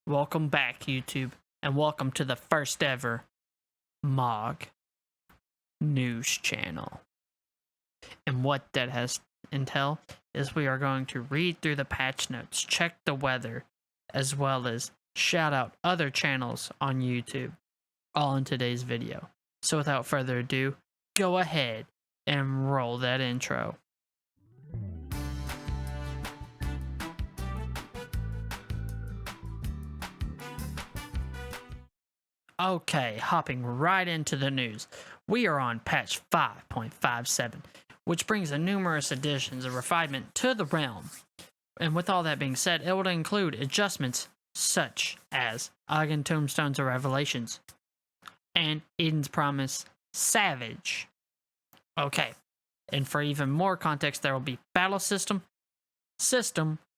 Welcome back, YouTube, and welcome to the first ever Mog News channel. And what that has entail is we are going to read through the patch notes, check the weather, as well as shout out other channels on YouTube, all in today's video. So without further ado, go ahead and roll that intro. Okay, hopping right into the news. We are on patch 5.57, which brings a numerous additions of refinement to the realm. And with all that being said, it will include adjustments such as Agan Tombstones of Revelations and Eden's Promise Savage. Okay, and for even more context, there will be battle system,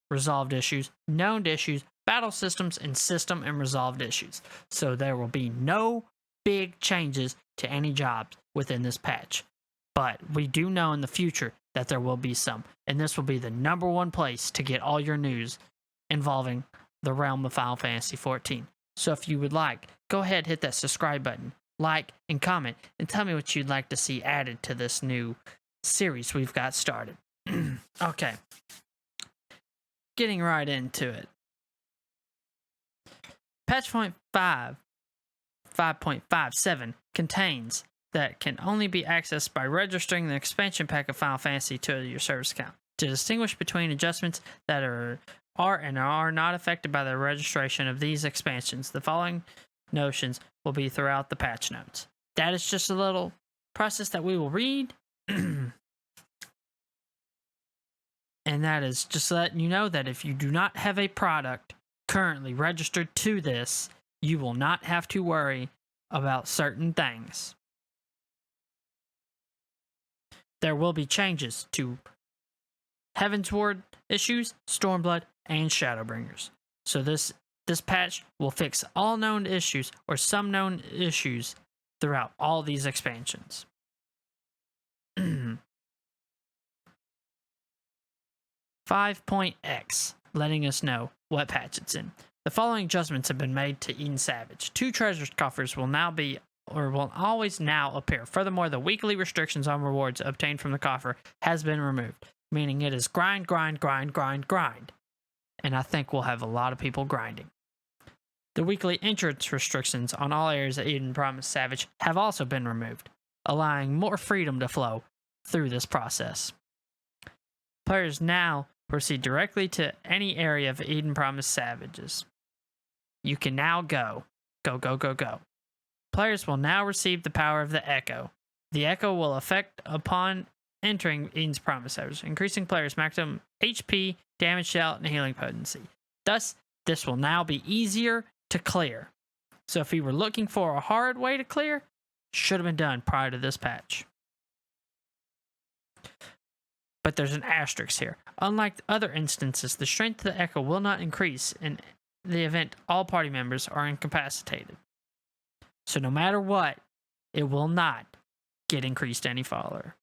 resolved issues, known issues, battle systems, and system and resolved issues. So there will be no big changes to any jobs within this patch. But we do know in the future that there will be some. And this will be the #1 place to get all your news involving the realm of Final Fantasy XIV. So if you would like, go ahead, hit that subscribe button, like, and comment, and tell me what you'd like to see added to this new series we've got started. Okay. Getting right into it. Patch point 5.57 contains that can only be accessed by registering the expansion pack of Final Fantasy to your service account. To distinguish between adjustments that are and are not affected by the registration of these expansions, the following notions will be throughout the patch notes. That is just a little process that we will read. And that is just letting you know that if you do not have a product currently registered to this, you will not have to worry about certain things. There will be changes to Heavensward issues, Stormblood, and Shadowbringers. So this patch will fix all known issues or some known issues throughout all these expansions. 5.x, letting us know what patch it's in. The following adjustments have been made to Eden Savage. 2 treasure coffers will always now appear. Furthermore, the weekly restrictions on rewards obtained from the coffer has been removed, meaning it is grind. And I think we'll have a lot of people grinding. The weekly entrance restrictions on all areas of Eden Promise Savage have also been removed, allowing more freedom to flow through this process. Players now proceed directly to any area of Eden Promise Savages. You can now go. Players will now receive the power of the Echo. The Echo will affect upon entering Eden's Promise Savage, increasing players' maximum HP, damage dealt, and healing potency. Thus, this will now be easier to clear. So if you were looking for a hard way to clear, should have been done prior to this patch. But there's an asterisk here. Unlike other instances, the strength of the Echo will not increase in the event all party members are incapacitated. So no matter what, it will not get increased any further.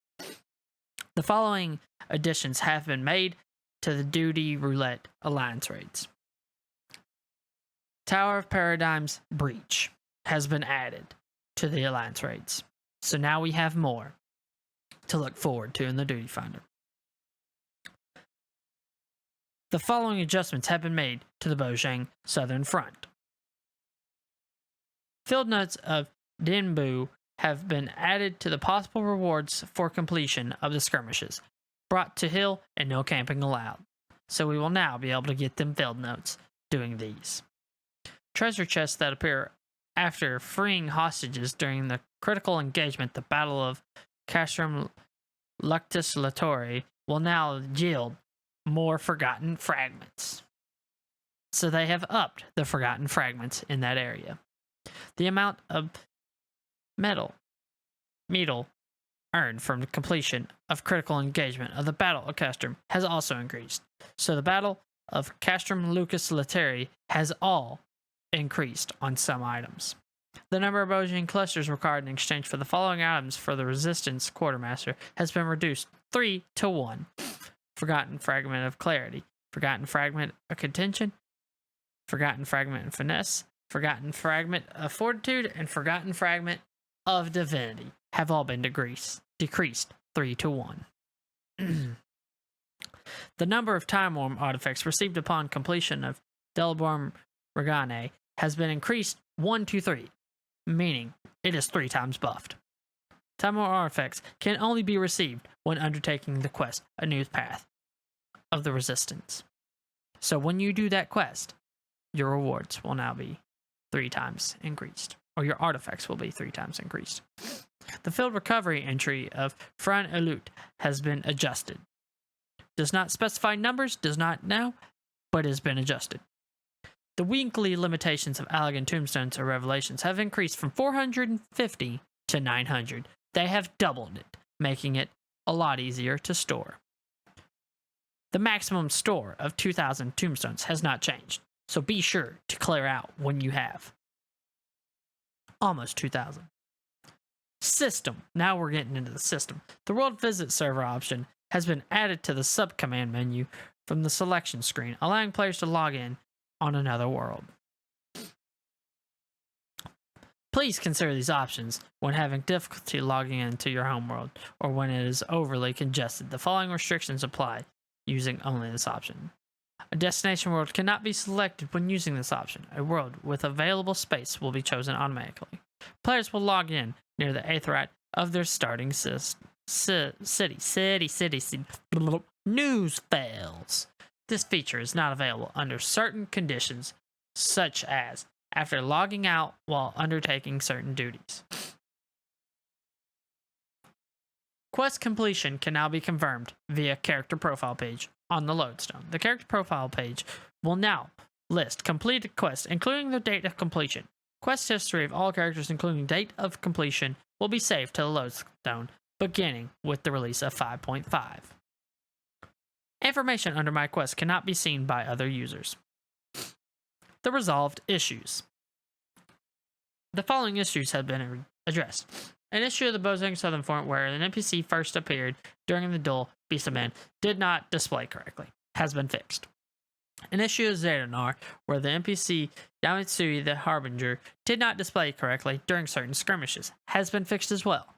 The following additions have been made to the Duty Roulette Alliance raids. Tower of Paradigm's Breach has been added to the Alliance raids. So now we have more to look forward to in the Duty Finder. The following adjustments have been made to the Bojang Southern Front. Field notes of Dinbu have been added to the possible rewards for completion of the skirmishes, brought to hill and no camping allowed. So we will now be able to get them field notes doing these. Treasure chests that appear after freeing hostages during the critical engagement, the Battle of Castrum Luctus Latori, will now yield more forgotten fragments. So they have upped the forgotten fragments in that area. The amount of metal earned from the completion of critical engagement of the Battle of Castrum has also increased. So the Battle of Castrum Lucus Latori has all increased on some items. The number of Bojang clusters required in exchange for the following items for the Resistance Quartermaster has been reduced 3 to 1. Forgotten Fragment of Clarity, Forgotten Fragment of Contention, Forgotten Fragment and Finesse, Forgotten Fragment of Fortitude, and Forgotten Fragment of Divinity have all been decreased 3 to 1. The number of Time Worm artifacts received upon completion of Delborn Regane has been increased 1 to 3, meaning it is 3 times buffed. Time Worm artifacts can only be received when undertaking the quest, A New Path of the Resistance. So when you do that quest, your rewards will now be 3 times increased, or your artifacts will be 3 times increased. The field recovery entry of Fran Elut has been adjusted. Does not specify numbers, does not now, but has been adjusted. The weekly limitations of Allegan Tombstones or Revelations have increased from 450 to 900. They have doubled it, making it a lot easier to store. The maximum store of 2,000 tombstones has not changed, so be sure to clear out when you have almost 2,000. System. Now we're getting into the system. The World Visit Server option has been added to the sub-command menu from the selection screen, allowing players to log in on another world. Please consider these options when having difficulty logging into your homeworld or when it is overly congested. The following restrictions apply using only this option. A destination world cannot be selected when using this option. A world with available space will be chosen automatically. Players will log in near the Aetherat of their starting city. News fails. This feature is not available under certain conditions, such as after logging out while undertaking certain duties. Quest completion can now be confirmed via character profile page on the lodestone. The character profile page will now list completed quests, including the date of completion. Quest history of all characters, including date of completion, will be saved to the lodestone, beginning with the release of 5.5. Information under my quest cannot be seen by other users. The resolved issues. The following issues have been addressed. An issue of the Bozang Southern Front where an NPC first appeared during the duel, Beast of Man, did not display correctly, has been fixed. An issue of Zaydanar where the NPC Yamitsui the Harbinger did not display correctly during certain skirmishes, has been fixed as well.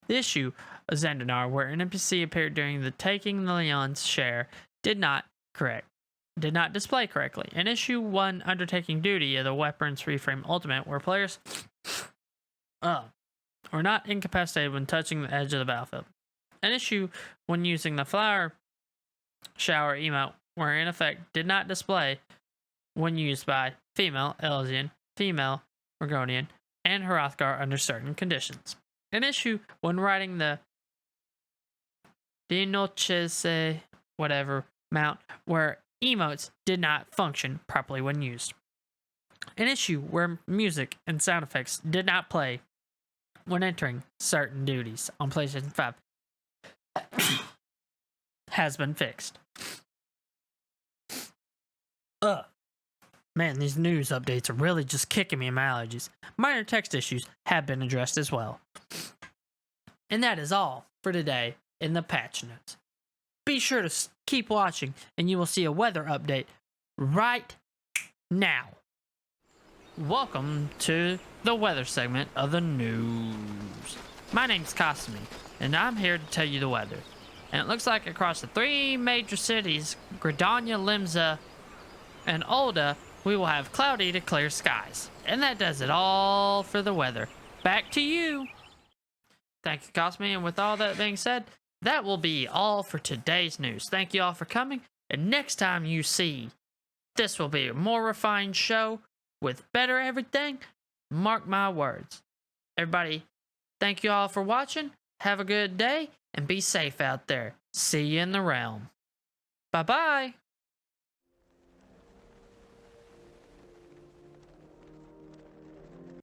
The issue of Zandanar where an NPC appeared during the Taking the Leon's Share did not display correctly. An issue 1 undertaking duty of the Weapons Reframe Ultimate where players were not incapacitated when touching the edge of the battlefield. An issue when using the Flower Shower emote where in effect did not display when used by female Elysian, female Rogonian, and Hrothgar under certain conditions. An issue when writing the Dinoches whatever mount where emotes did not function properly when used. An issue where music and sound effects did not play when entering certain duties on PlayStation 5 has been fixed. Man, these news updates are really just kicking me in my allergies. Minor text issues have been addressed as well. And that is all for today in the patch notes. Be sure to keep watching and you will see a weather update right now. Welcome to the weather segment of the news. My name's Cosme, and I'm here to tell you the weather. And it looks like across the 3 major cities, Gridania, Limsa, and Olda, we will have cloudy to clear skies. And that does it all for the weather. Back to you. Thank you, Cosme, and with all that being said, that will be all for today's news. Thank you all for coming, and next time you see, this will be a more refined show with better everything. Mark my words. Everybody, thank you all for watching. Have a good day, and be safe out there. See you in the realm. Bye-bye.